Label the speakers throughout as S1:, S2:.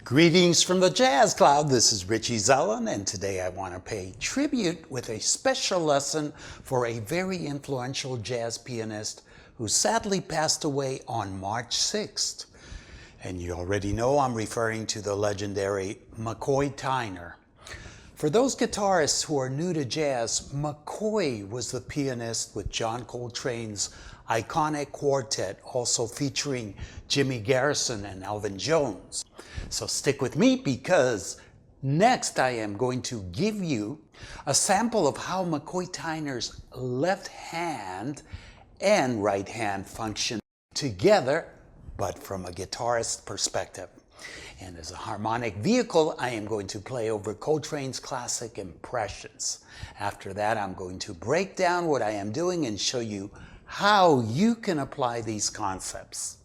S1: Greetings from the Jazz Cloud. This is Richie Zellon, and today I want to pay tribute with a special lesson for a very influential jazz pianist who sadly passed away on March 6th. And you already know I'm referring to the legendary McCoy Tyner. For those guitarists who are new to jazz, McCoy was the pianist with John Coltrane's iconic quartet, also featuring Jimmy Garrison and Elvin Jones. So stick with me because next I am going to give you a sample of how McCoy Tyner's left hand and right hand function together, but from a guitarist perspective. And as a harmonic vehicle, I am going to play over Coltrane's classic Impressions. After that, I'm going to break down what I am doing and show you how you can apply these concepts.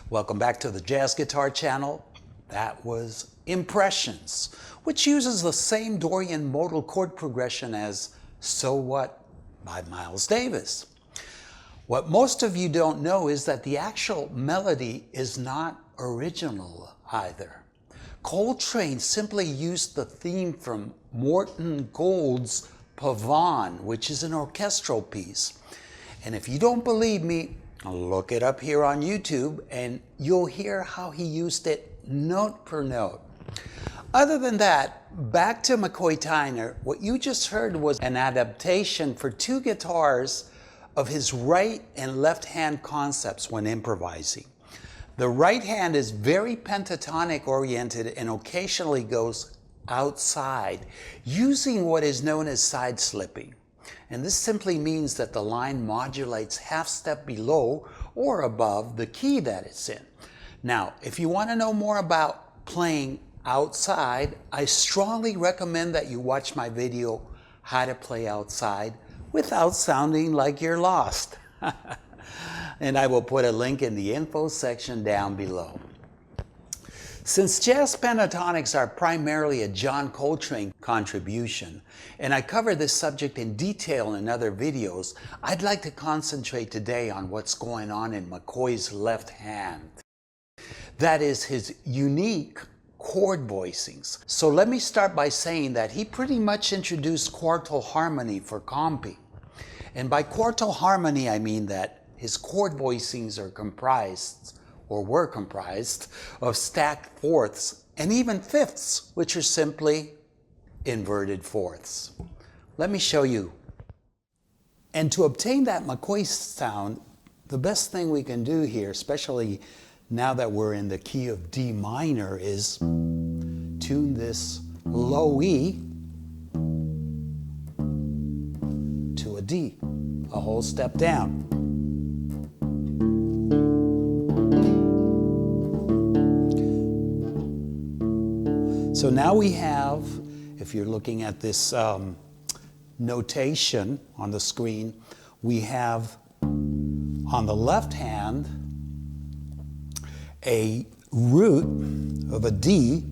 S1: Welcome back to the Jazz Guitar channel. That was Impressions, which uses the same Dorian modal chord progression as So What by Miles Davis. What most of you don't know is that the actual melody is not original either. Coltrane simply used the theme from Morton Gould's Pavane, which is an orchestral piece. And if you don't believe me, look it up here on YouTube and you'll hear how he used it note per note. Other than that, back to McCoy Tyner, what you just heard was an adaptation for two guitars of his right and left hand concepts when improvising. The right hand is very pentatonic oriented and occasionally goes outside, using what is known as side slipping. And this simply means that the line modulates half step below or above the key that it's in. Now, if you want to know more about playing outside, I strongly recommend that you watch my video, How to Play Outside Without Sounding Like You're Lost. And I will put a link in the info section down below. Since jazz pentatonics are primarily a John Coltrane contribution, and I cover this subject in detail in other videos, I'd like to concentrate today on what's going on in McCoy's left hand. That is his unique chord voicings. So let me start by saying that he pretty much introduced quartal harmony for comping. And by quartal harmony, I mean that his chord voicings are comprised or were comprised of stacked fourths and even fifths, which are simply inverted fourths. Let me show you. And to obtain that McCoy sound, the best thing we can do here, especially now that we're in the key of D minor, is tune this low E to a D, a whole step down. So now we have, if you're looking at this notation on the screen, we have on the left hand a root of a D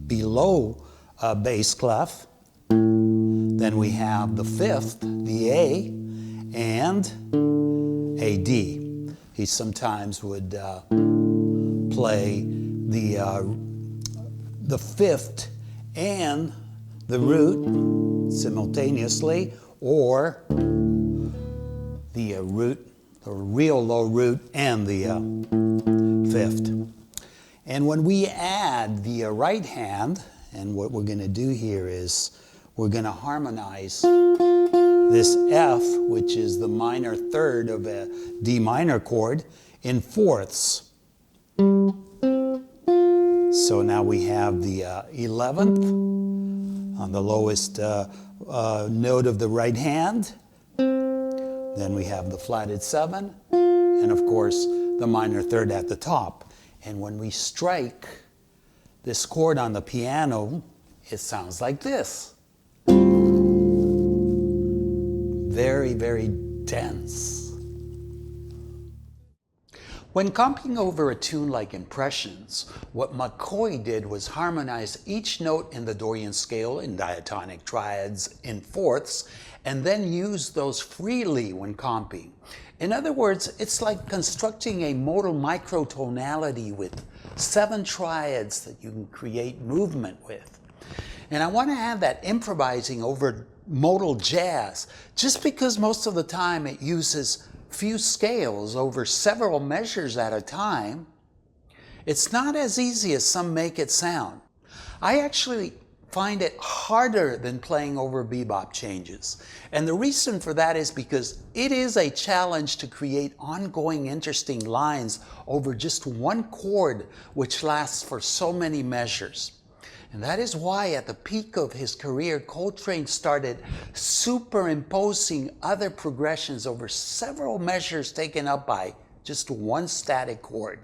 S1: below a bass clef. Then we have the fifth, the A, and a D. He sometimes would play the fifth and the root simultaneously, or the root, the real low root, and the fifth. And when we add the right hand, and what we're going to do here is we're going to harmonize this F, which is the minor third of a D minor chord, in fourths. So now we have the 11th on the lowest note of the right hand. Then we have the flatted 7, and of course the minor third at the top. And when we strike this chord on the piano, it sounds like this. Very, very dense. When comping over a tune like Impressions, what McCoy did was harmonize each note in the Dorian scale in diatonic triads in fourths, and then use those freely when comping. In other words, it's like constructing a modal microtonality with 7 triads that you can create movement with. And I want to add that improvising over modal jazz, just because most of the time it uses few scales over several measures at a time, it's not as easy as some make it sound. I actually find it harder than playing over bebop changes. And the reason for that is because it is a challenge to create ongoing interesting lines over just one chord, which lasts for so many measures. And that is why at the peak of his career, Coltrane started superimposing other progressions over several measures taken up by just one static chord.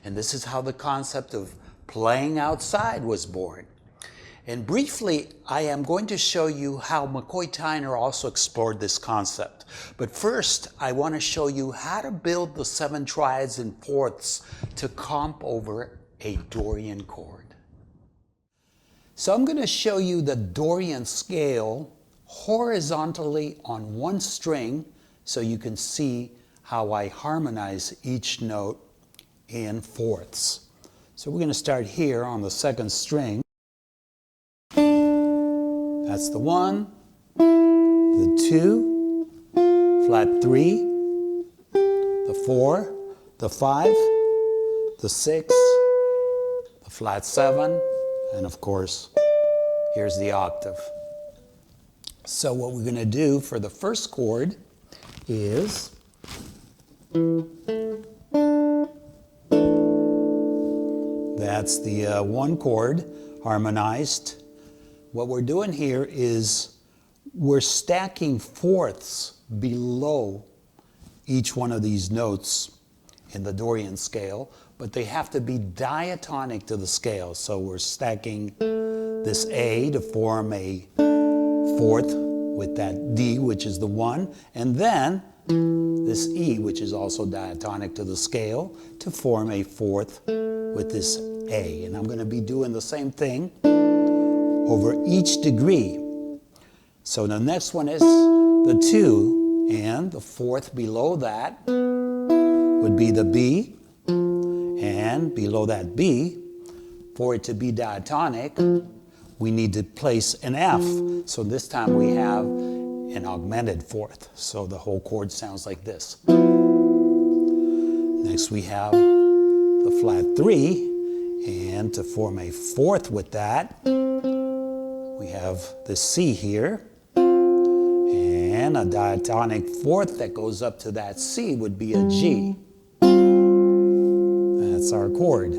S1: And this is how the concept of playing outside was born. And briefly, I am going to show you how McCoy Tyner also explored this concept. But first, I want to show you how to build the 7 triads and fourths to comp over a Dorian chord. So I'm going to show you the Dorian scale horizontally on one string so you can see how I harmonize each note in fourths. So we're going to start here on the 2nd string. That's the 1, the 2, flat 3, the 4, the 5, the 6, the flat 7, and of course, here's the octave. So what we're going to do for the first chord is that's the 1 chord harmonized. What we're doing here is we're stacking fourths below each one of these notes in the Dorian scale, but they have to be diatonic to the scale. So we're stacking this A to form a fourth with that D, which is the 1, and then this E, which is also diatonic to the scale, to form a fourth with this A. And I'm going to be doing the same thing over each degree. So the next one is the 2, and the fourth below that would be the B, and below that B, for it to be diatonic, we need to place an F. So this time we have an augmented fourth. So the whole chord sounds like this. Next we have the flat 3, and to form a fourth with that, we have the C here, and a diatonic fourth that goes up to that C would be a G. That's That's our chord.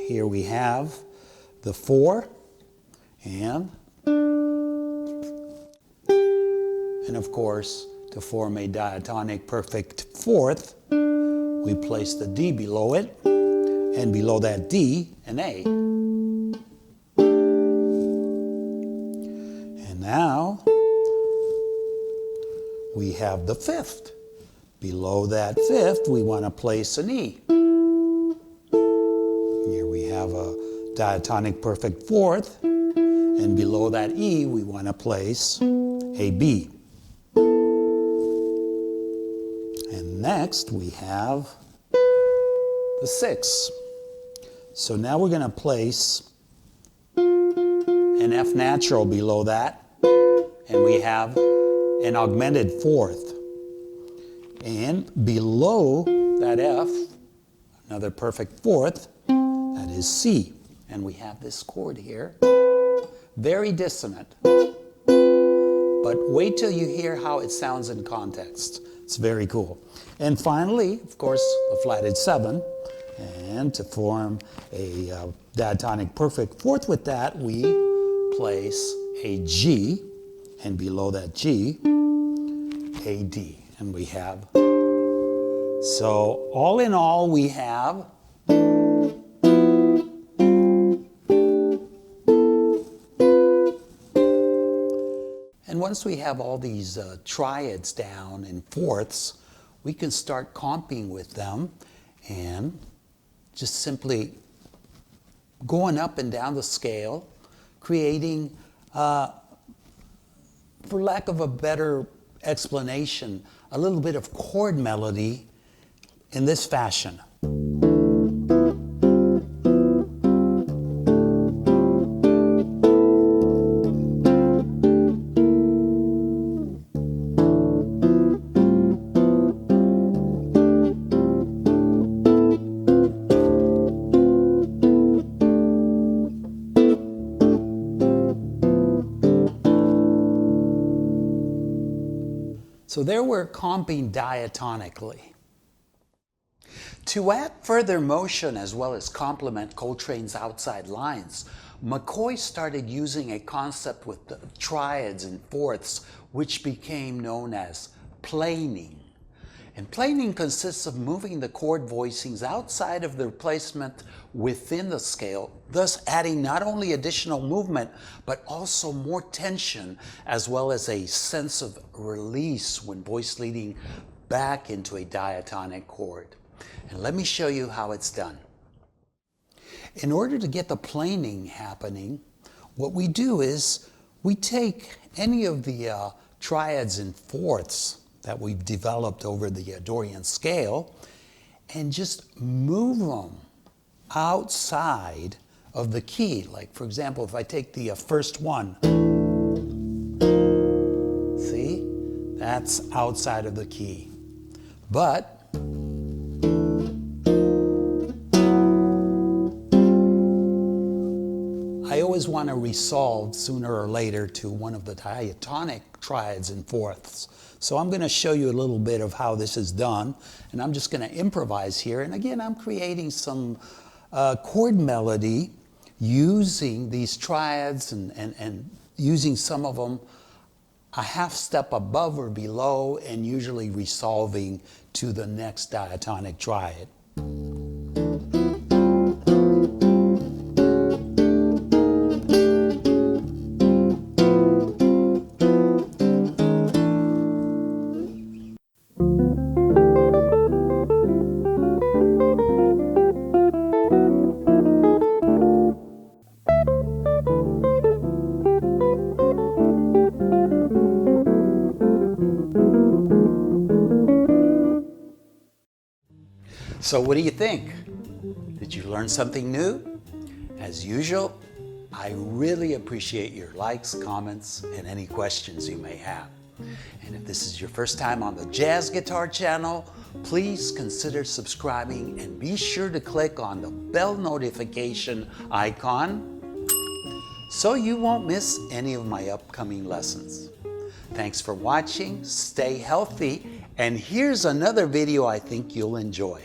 S1: Here we have the 4 and of course, to form a diatonic perfect fourth, we place the D below it, and below that D, an A. And now, we have the 5th. Below that 5th, we want to place an E. Here we have a diatonic perfect fourth, and below that E, we want to place a B. And next, we have the 6. So now we're going to place an F natural below that, and we have an augmented fourth. And below that F, another perfect fourth, that is C. And we have this chord here, very dissonant. But wait till you hear how it sounds in context. It's very cool. And finally, of course, the flatted 7. And to form a diatonic perfect fourth with that, we place a G, and below that G, a D. And we have, so all in all, we have and once we have all these triads down in fourths, we can start comping with them and just simply going up and down the scale, creating, for lack of a better explanation, a little bit of chord melody in this fashion. So there we're comping diatonically. To add further motion as well as complement Coltrane's outside lines, McCoy started using a concept with the triads and fourths, which became known as planing. And planing consists of moving the chord voicings outside of their placement within the scale, thus adding not only additional movement, but also more tension, as well as a sense of release when voice leading back into a diatonic chord. And let me show you how it's done. In order to get the planing happening, what we do is we take any of the triads and fourths that we've developed over the Dorian scale and just move them outside of the key. Like, for example, if I take the first one, see, that's outside of the key. But I always want to resolve sooner or later to one of the diatonic triads and fourths. So I'm going to show you a little bit of how this is done, and I'm just going to improvise here. And again, I'm creating some chord melody using these triads and using some of them a half step above or below, and usually resolving to the next diatonic triad. So what do you think? Did you learn something new? As usual, I really appreciate your likes, comments, and any questions you may have. And if this is your first time on the Jazz Guitar channel, please consider subscribing and be sure to click on the bell notification icon so you won't miss any of my upcoming lessons. Thanks for watching, stay healthy, and here's another video I think you'll enjoy.